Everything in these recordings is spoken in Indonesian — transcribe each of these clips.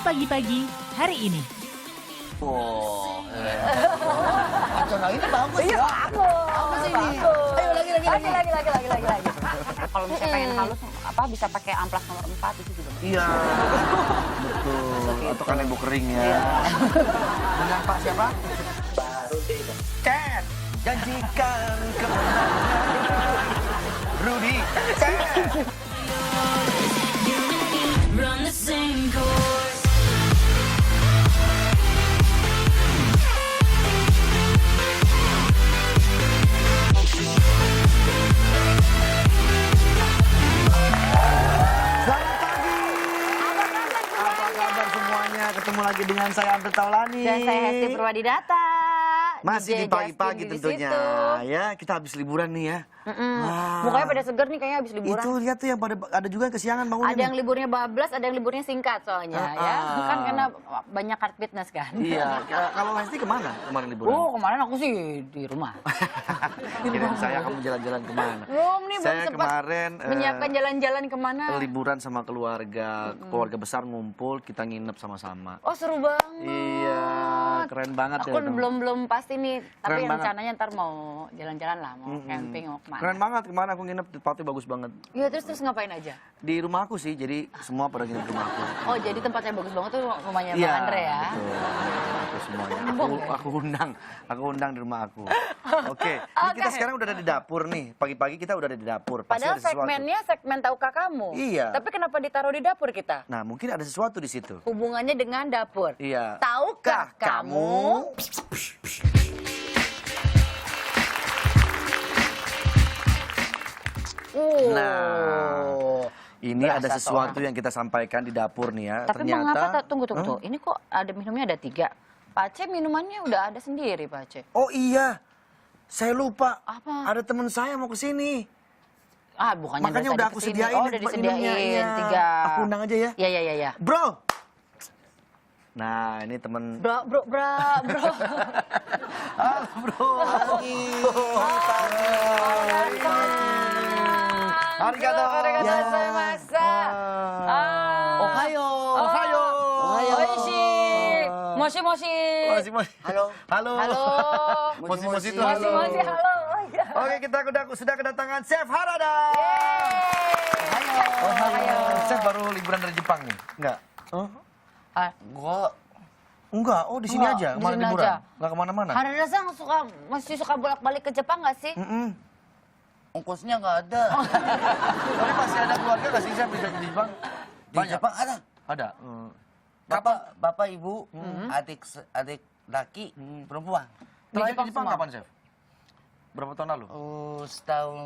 pagi-pagi hari ini. Oh, nah ini bagus Iya, ya. bagus ini. Ayo lagi. Lagi. Kalau misalnya pengen halus, bisa pakai amplas nomor 4 itu juga. Iya, betul. Atau kan ibu kering ya. Iya. Dengan Pak siapa? Baru Cat. Janjikan kemenangan. Rudy Cat. Run the same course. Selamat pagi. Apa kabar semuanya? Ketemu lagi dengan saya Amir Taulani. Dan saya Hesti Purwadidata. Masih DJ di pagi-pagi Justin di tentunya. situ. Ya, kita habis liburan nih ya. Wah. Mukanya pada seger nih kayaknya habis liburan. Itu lihat tuh yang pada ada juga yang kesiangan bangunnya. Ada yang liburnya bablas, ada yang liburnya singkat soalnya ya. Kan karena banyak hard fitness kan. Iya, kalau Hesti kemana kemarin liburan? Oh, kemarin aku sih di rumah. Kirain saya kamu jalan-jalan kemana? Belum nih, belum Saya sempat kemarin menyiapkan jalan-jalan kemana. liburan sama keluarga, keluarga besar ngumpul, kita nginep sama-sama. Oh, seru banget. Iya, keren banget Aku ya. dong. belum pasti nih, tapi Keren banget. rencananya ntar mau jalan-jalan lah, mau camping, mau kemana. Keren banget, kemarin aku nginep, tempatnya bagus banget. Iya, terus ngapain aja? Di rumah aku sih, jadi semua pada nginep di rumah aku. Oh, jadi tempatnya bagus banget tuh rumahnya Bang Andre ya? Betul. Itu semuanya. Sombong ya? Aku undang di rumah aku. Oke, ini kita sekarang udah ada di dapur nih. Pagi-pagi kita udah ada di dapur. Pasti Padahal ada sesuatu. segmennya segmen tahukah kamu? Iya. Tapi kenapa ditaruh di dapur kita? Nah, mungkin ada sesuatu di situ. Hubungannya dengan dapur. Iya. Tahukah kamu? Nah, ini berasa ada sesuatu seorang. yang kita sampaikan di dapur nih ya. Tapi Ternyata, mengapa, tunggu. Ini kok ada minumnya ada 3. Pace minumannya udah ada sendiri, Pace. Oh iya, saya lupa. Apa? Ada teman saya mau ke sini. Bukannya Makanya dari udah tadi aku kesini. sediain Oh, nih udah tempat minumnya, disediain iya. 3. Aku undang aja ya. Iya. Bro. Nah, ini temen. Bro. Halo bro. Pagi. Arigato. Arigato Ya. gozaimashita. Ohayo. Ohayo. Oishi. Moshi. Moshi. Halo. Halo. Moshi itu halo. Moshi, halo. Oke, kita sudah kedatangan Chef Harada. Ohayo. Chef baru liburan dari Jepang nih? Enggak? Enggak, oh di sini Enggak, aja, di kemarin sini liburan? aja. Enggak kemana-mana? Harada-san masih suka bolak-balik ke Jepang nggak sih? Ongkosnya nggak ada. Tapi masih ada keluarga nggak sih Chef di Jepang? Di Jepang ada. Ada. Bapak, ibu, adik laki, perempuan. Terakhir Jepang di Jepang semua? kapan Chef? Berapa tahun lalu? Setahun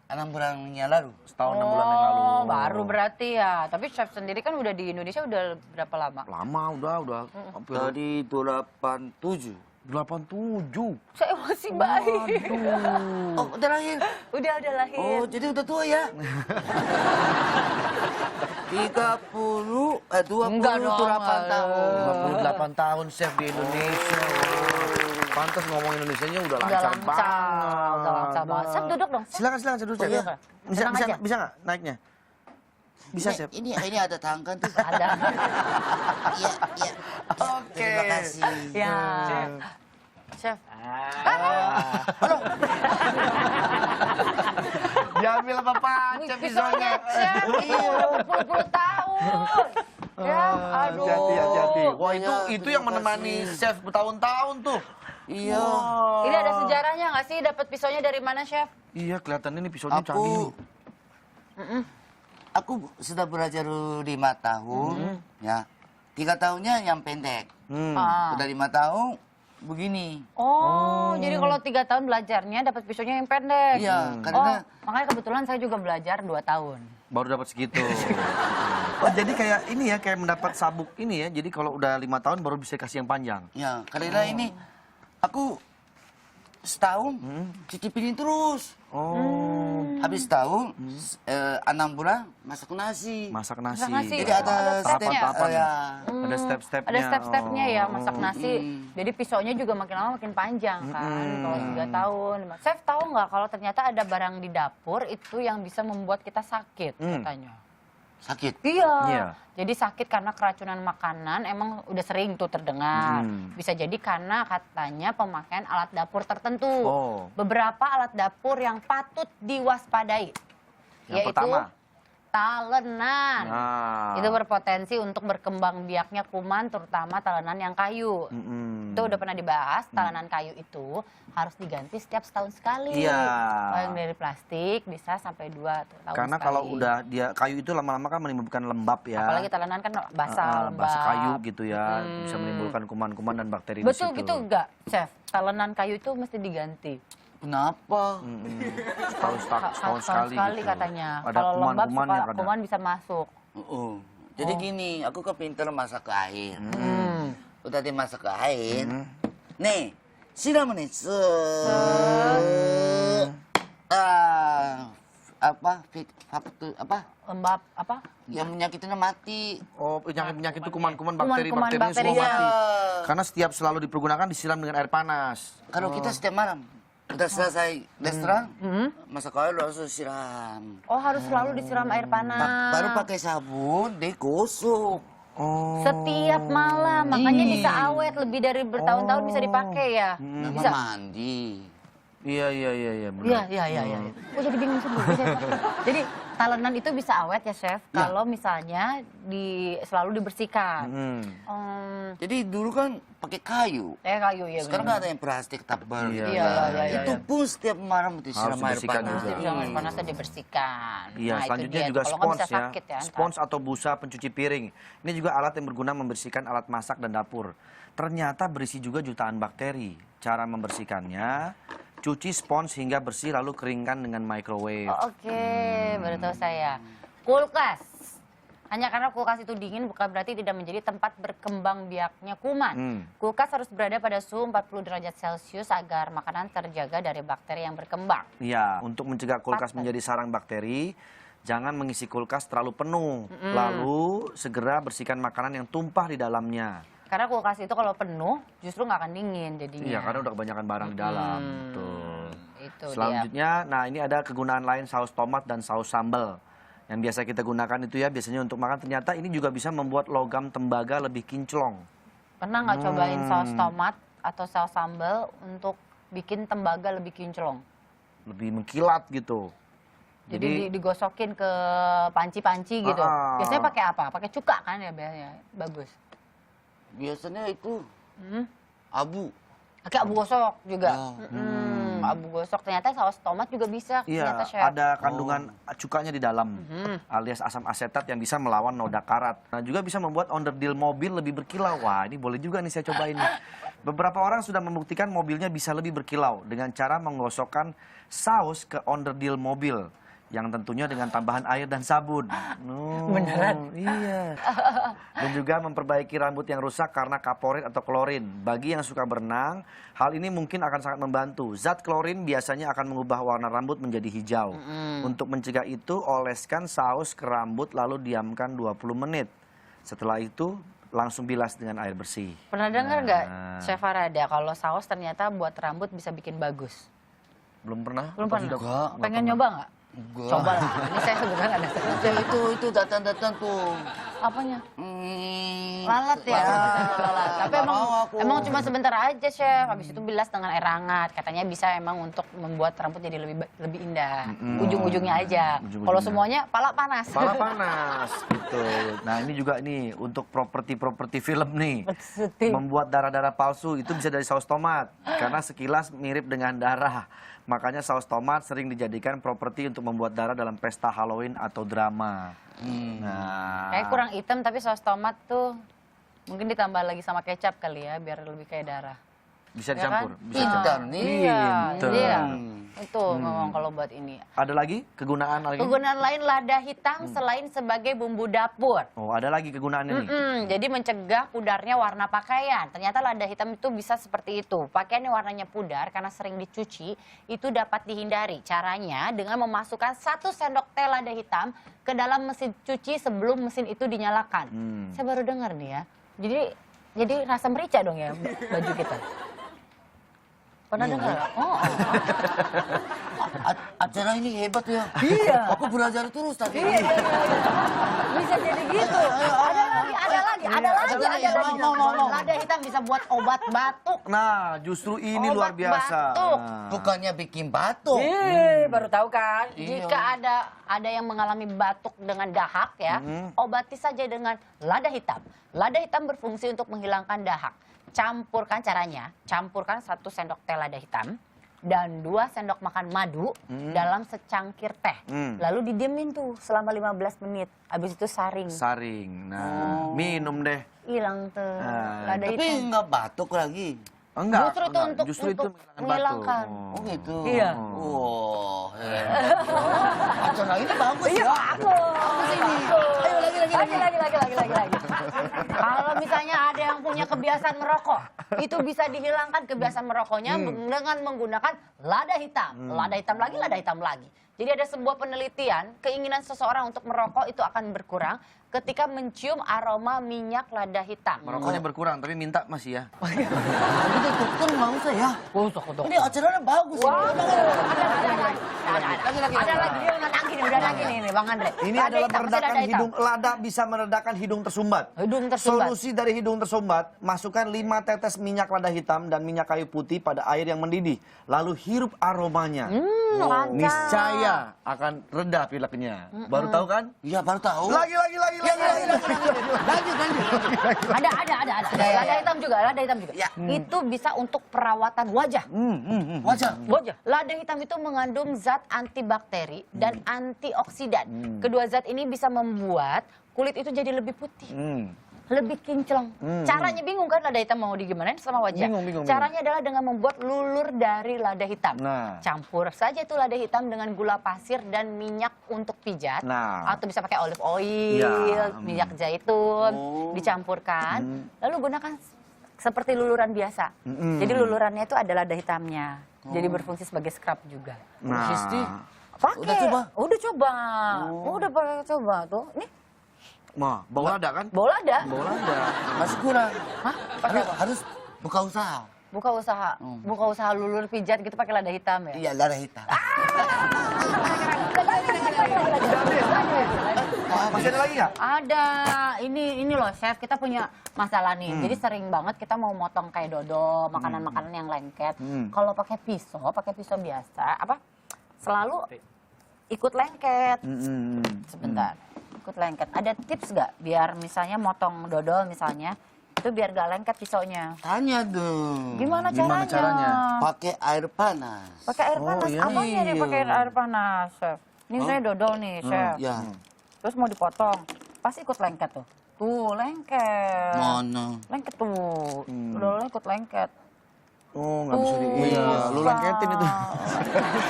6 bulan yang lalu. Setahun 6 bulan yang lalu. Baru berarti ya. Tapi chef sendiri kan udah di Indonesia udah berapa lama? Lama udah hampir Dari 87. 87. Saya masih bayi. Oh, udah lahir. Udah lahir. Oh, jadi udah tua ya? 28 Enggak dong, 28 tahun Chef di Indonesia. Pantas ngomong Indonesianya udah Udah lancar lancar banget. banget. Chef duduk dong. Chef. Silakan saya duduk Chef. iya. Tenang aja. Bisa nggak naiknya? Bisa Chef. Ini ada tangga tuh. Ada. Iya. Oke. Terima kasih. Ya. Chef. Diambil apa Pak? Chef Pisaunya pisaunya. chef. Iya, udah berpuluh-puluh tahun. Ya, aduh. Hati-hati. Wah itu Terima yang menemani kasih. Chef bertahun-tahun tuh. Iya. Ini ada sejarahnya nggak sih? Dapat pisaunya dari mana, Chef? Iya kelihatannya ini pisaunya canggih. Aku sudah belajar 5 tahun, ya. 3 tahunnya yang pendek. Udah 5 tahun begini. Oh, jadi kalau 3 tahun belajarnya dapat pisaunya yang pendek. Iya, karena makanya kebetulan saya juga belajar 2 tahun. Baru dapat segitu. Oh jadi kayak ini ya, kayak mendapat sabuk ini ya. Jadi kalau udah 5 tahun baru bisa kasih yang panjang. ya karena ini aku setahun cicipin terus. Oh. Habis setahun 6 bulan masak nasi. Masak nasi. Masak nasi. Jadi ada stepnya. tahapan-tahapan. ya. Ada step-stepnya. Ada step-stepnya ya masak Oh. nasi. Jadi pisaunya juga makin lama makin panjang kan. Kalau 3 tahun. Chef tahu nggak kalau ternyata ada barang di dapur itu yang bisa membuat kita sakit katanya. Sakit. Iya. Iya. Jadi sakit karena keracunan makanan emang udah sering tuh terdengar. Bisa jadi karena katanya pemakaian alat dapur tertentu. Oh. Beberapa alat dapur yang patut diwaspadai. Yang pertama? Talenan. Nah. Itu berpotensi untuk berkembang biaknya kuman, terutama talenan yang kayu. Itu udah pernah dibahas, talenan kayu itu harus diganti setiap setahun sekali. Iya. Kalau yang dari plastik bisa sampai 2 tahun Karena sekali. kalau udah dia kayu itu lama-lama kan menimbulkan lembab ya. Apalagi talenan kan basah, lembab. Basah kayu gitu ya, bisa menimbulkan kuman-kuman dan bakteri Betul di situ. gitu enggak, Chef? Talenan kayu itu mesti diganti. Kenapa? Setahun sekali gitu. katanya. Ada Kalau lembab kuman-kumannya suka kadang. kuman bisa masuk. Jadi gini, aku kan pintar masak air. Udah dimasak ke air. Nih, siram nih. Apa? Lembab apa? Yang penyakitnya mati. Oh, penyakit itu kuman-kuman, Kuman-kuman, bakteri-bakteri bakteri. semua mati. Iya. Karena setiap selalu dipergunakan disiram dengan air panas. Kalau kita setiap malam udah selesai restoran, masak air langsung siram. Oh, harus selalu disiram air panas. Baru pakai sabun, digosok. Oh. Setiap malam, makanya bisa awet lebih dari bertahun-tahun bisa dipakai ya. Nama Bisa. mandi. Iya, benar. Iya. Oh, jadi bingung sendiri. Jadi talenan itu bisa awet ya, Chef, kalau misalnya selalu dibersihkan. Jadi dulu kan pakai kayu. Kayu ya. Sekarang nggak ada yang plastik tebal. Iya, gitu. iya. Itu pun setiap malam disiram air dibersihkan panas. juga. Disiram air panasnya dibersihkan. Iya, Nah, itu selanjutnya dia juga tuh. Kalau nggak spons bisa ya. sakit ya. Spons atau busa pencuci piring. Ini juga alat yang berguna membersihkan alat masak dan dapur. Ternyata berisi juga jutaan bakteri. Cara membersihkannya, cuci spons hingga bersih lalu keringkan dengan microwave. Oh, oke, baru tahu saya. Kulkas. Hanya karena kulkas itu dingin bukan berarti tidak menjadi tempat berkembang biaknya kuman. Kulkas harus berada pada suhu 40 derajat Celcius agar makanan terjaga dari bakteri yang berkembang. Iya, untuk mencegah kulkas menjadi sarang bakteri, jangan mengisi kulkas terlalu penuh. Lalu segera bersihkan makanan yang tumpah di dalamnya. Karena kulkas itu kalau penuh justru nggak akan dingin jadinya. Iya, karena udah kebanyakan barang di dalam. Tuh. Itu Selanjutnya, nah ini ada kegunaan lain saus tomat dan saus sambal. Yang biasa kita gunakan itu ya biasanya untuk makan. Ternyata ini juga bisa membuat logam tembaga lebih kinclong. Pernah nggak cobain saus tomat atau saus sambal untuk bikin tembaga lebih kinclong? Lebih mengkilat gitu. Jadi digosokin ke panci-panci gitu. Biasanya pakai apa? Pakai cuka kan ya biasanya. Bagus. Biasanya itu abu. Pakai abu gosok juga. Ya. Abu gosok. Ternyata saus tomat juga bisa. Iya, Ternyata, Chef. ada kandungan cukanya di dalam, alias asam asetat yang bisa melawan noda karat. Nah, juga bisa membuat onderdil mobil lebih berkilau. Wah, ini boleh juga nih saya cobain nih. Beberapa orang sudah membuktikan mobilnya bisa lebih berkilau dengan cara menggosokkan saus ke onderdil mobil. Yang tentunya dengan tambahan air dan sabun. Beneran? Iya. Dan juga memperbaiki rambut yang rusak karena kaporit atau klorin. Bagi yang suka berenang, hal ini mungkin akan sangat membantu. Zat klorin biasanya akan mengubah warna rambut menjadi hijau. Untuk mencegah itu, oleskan saus ke rambut lalu diamkan 20 menit. Setelah itu, langsung bilas dengan air bersih. Pernah dengar nggak, Chef Arada, kalau saus ternyata buat rambut bisa bikin bagus? Belum pernah? Belum Apa pernah? sudah? Pengen nyoba nggak? Enggak. Coba lah. Ini saya sebenarnya nggak ada. Itu datang-datang tuh. Apanya? Lalat ya. Lalat. Tapi emang cuma sebentar aja, Chef. Habis itu bilas dengan air hangat. Katanya bisa emang untuk membuat rambut jadi lebih indah. Ujung-ujungnya aja. Kalau semuanya pala panas. Pala panas gitu. Nah, ini juga nih untuk properti film nih. Membuat darah-darah palsu itu bisa dari saus tomat karena sekilas mirip dengan darah. Makanya saus tomat sering dijadikan properti untuk membuat darah dalam pesta Halloween atau drama. Nah, Kayak kurang hitam tapi saus tomat tuh mungkin ditambah lagi sama kecap kali ya biar lebih kayak darah. bisa Ya kan? dicampur. Bisa Pintar dicampur. nih. Iya, Pinter. iya. Itu memang kalau buat ini. Ada lagi kegunaan lagi? Kegunaan lain lada hitam selain sebagai bumbu dapur. Oh, ada lagi kegunaannya nih. Jadi mencegah pudarnya warna pakaian. Ternyata lada hitam itu bisa seperti itu. Pakaian yang warnanya pudar karena sering dicuci itu dapat dihindari. Caranya dengan memasukkan 1 sendok teh lada hitam ke dalam mesin cuci sebelum mesin itu dinyalakan. Saya baru dengar nih ya. Jadi rasa merica dong ya baju kita. Pernah dengar? Oh. Acara ini hebat ya. Iya. Aku belajar terus tadi. Iya. Bisa jadi gitu. Ada lagi. Mau. Lada hitam bisa buat obat batuk. Nah, justru ini Obat luar biasa. batuk. Nah. Bukannya bikin batuk. Baru tahu kan? Iya. Jika ada yang mengalami batuk dengan dahak ya, obati saja dengan lada hitam. Lada hitam berfungsi untuk menghilangkan dahak. Campurkan 1 sendok teh lada hitam dan 2 sendok makan madu dalam secangkir teh. Lalu didiemin tuh selama 15 menit. Habis itu saring. Saring. Nah, minum deh. Hilang tuh lada Tapi hitam. nggak batuk lagi. Enggak. Justru itu untuk menghilangkan. Oh gitu. Iya. Wow, hebat. Acara ini bagus Iya, ya. bagus ini. Ayo Lagi. Kalau misalnya ada yang punya kebiasaan merokok, itu bisa dihilangkan kebiasaan merokoknya dengan menggunakan lada hitam. Lada hitam lagi. Jadi ada sebuah penelitian, keinginan seseorang untuk merokok itu akan berkurang ketika mencium aroma minyak lada hitam. Merokoknya berkurang, tapi minta masih ya. Udah dokter nggak usah ya. Ini acaranya bagus. Wah, ada lagi, udah nagih nih Bang Andre. Ini Lada adalah hitam, masih meredakan lada hitam. hidung, lada bisa meredakan hidung tersumbat. Hidung tersumbat. Solusi dari hidung tersumbat, masukkan 5 tetes minyak lada hitam dan minyak kayu putih pada air yang mendidih. Lalu hirup aromanya. Lancar. Niscaya akan reda pileknya. Baru tahu kan? Iya baru tahu. Lagi. Lanjut. Ada. Lada hitam juga. Ya. Itu bisa untuk perawatan wajah. Wajah. Lada hitam itu mengandung zat antibakteri dan antioksidan. Kedua zat ini bisa membuat kulit itu jadi lebih putih. Lebih kinclong. Caranya bingung kan lada hitam mau digimanain sama wajah? Bingung. Caranya adalah dengan membuat lulur dari lada hitam. Nah. Campur saja tuh lada hitam dengan gula pasir dan minyak untuk pijat. Nah. Atau bisa pakai olive oil, Ya. minyak zaitun, dicampurkan. Lalu gunakan seperti luluran biasa. Jadi lulurannya itu ada lada hitamnya. Jadi berfungsi sebagai scrub juga. Sisti. Pakai. Udah coba? Udah coba. Udah pakai coba tuh. Nih, Mah, bau lada kan? bau lada. Bau lada. Masih kurang. Hah? Pakai apa? Harus buka usaha. Buka usaha lulur pijat gitu pakai lada hitam ya. Iya lada hitam. Masih ada lagi nggak? Ada. Ini loh chef, kita punya masalah nih. Jadi sering banget kita mau motong kayak dodo, makanan-makanan yang lengket. Kalau pakai pisau biasa selalu ikut lengket. Sebentar. Ikut lengket. Ada tips nggak biar misalnya motong dodol misalnya itu biar gak lengket pisaunya? Tanya dong. Gimana Gimana caranya? Pakai air panas. Pakai air panas. iya. Apanya nih pakai air panas, chef? Ini saya dodol nih, chef. Ya. Terus mau dipotong, pasti ikut lengket tuh. Tuh, lengket. Mana? Lengket tuh. Dodolnya ikut lengket. Oh, nggak bisa iya, lu lengketin itu.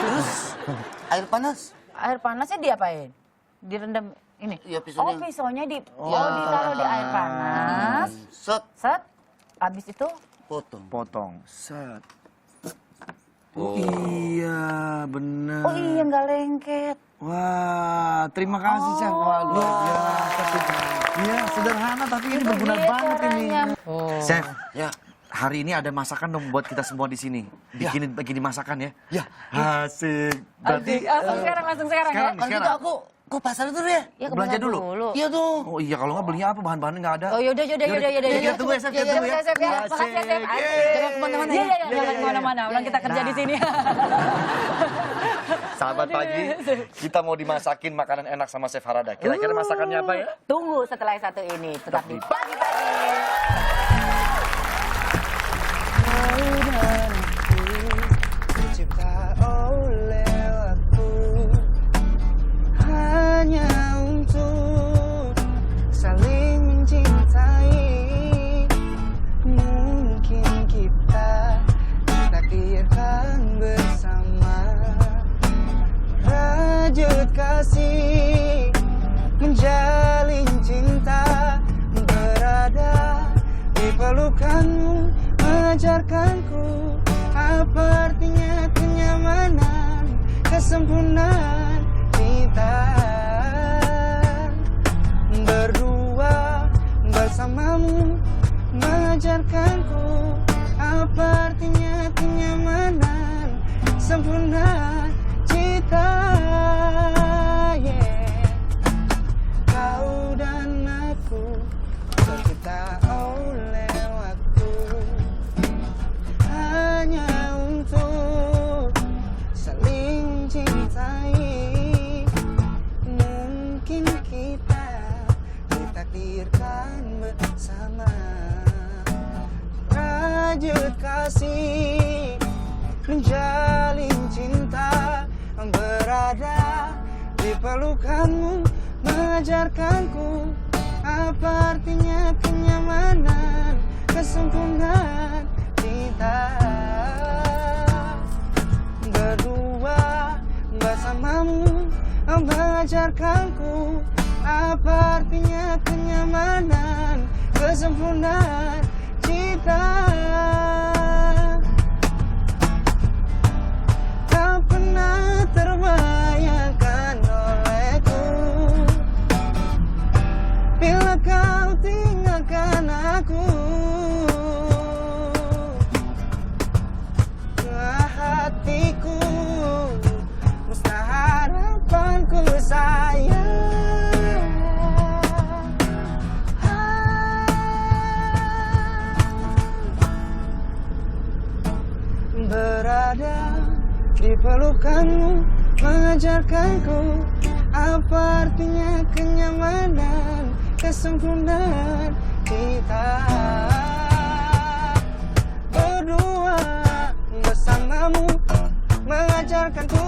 Terus air panas? Air panasnya diapain? Direndam ini? Iya, pisaunya. Oh, pisaunya ditaruh di air panas. Set. Habis itu Potong. Set. Oh, iya, bener. oh iya nggak lengket. Wah, terima kasih, Chef. Wah, luar biasa. Iya, sederhana tapi ini berguna Iya, banget ini. caranya. Chef, Ya. hari ini ada masakan dong buat kita semua di sini. Bikinin begini masakan ya. Ya. Asik. Berarti Langsung sekarang ya. sekarang. Kalau gitu aku ke pasar dulu ya. Ya, ke belanja pasar dulu. Iya dong. Oh iya, kalau nggak belinya apa? Bahan-bahannya nggak ada. Oh yaudah. Kita tunggu ya, Chef. Kita tunggu ya. Chef, ya. Makasih ya, Chef. Jangan kemana-mana ya. Iya, jangan kemana-mana. Ulang kita kerja di sini. Sahabat pagi, kita mau dimasakin makanan enak sama Chef Harada. Kira-kira masakannya apa ya? Tunggu setelah yang satu ini. Tetap di pagi-pagi. Dicipta oleh waktu hanya untuk saling mencintai. Mungkin kita takdirkan bersama rajut kasih menjalin cinta, berada di pelukanmu, mengajarkanku apa artinya kenyamanan, kesempurnaan kita berdua bersamamu, mengajarkanku apa artinya kenyamanan. kesempurnaan cinta. Yeah. Kau dan aku tercipta oleh waktu, hanya untuk saling cintai. Mungkin kita ditakdirkan bersama, rajut kasih, menjalin cinta, berada di pelukanmu, mengajarkanku apa artinya kenyamanan, kesempurnaan cinta. Berdua bersamamu mengajarkanku apa artinya kenyamanan, kesempurnaan cinta. Tak pernah terbayangkan olehku bila kau tinggalkan aku. Hatiku musnah harapanku sayang. Berada di pelukanmu, mengajarkanku apa artinya kenyamanan, kesempurnaan kita. Berdua bersamamu mengajarkanku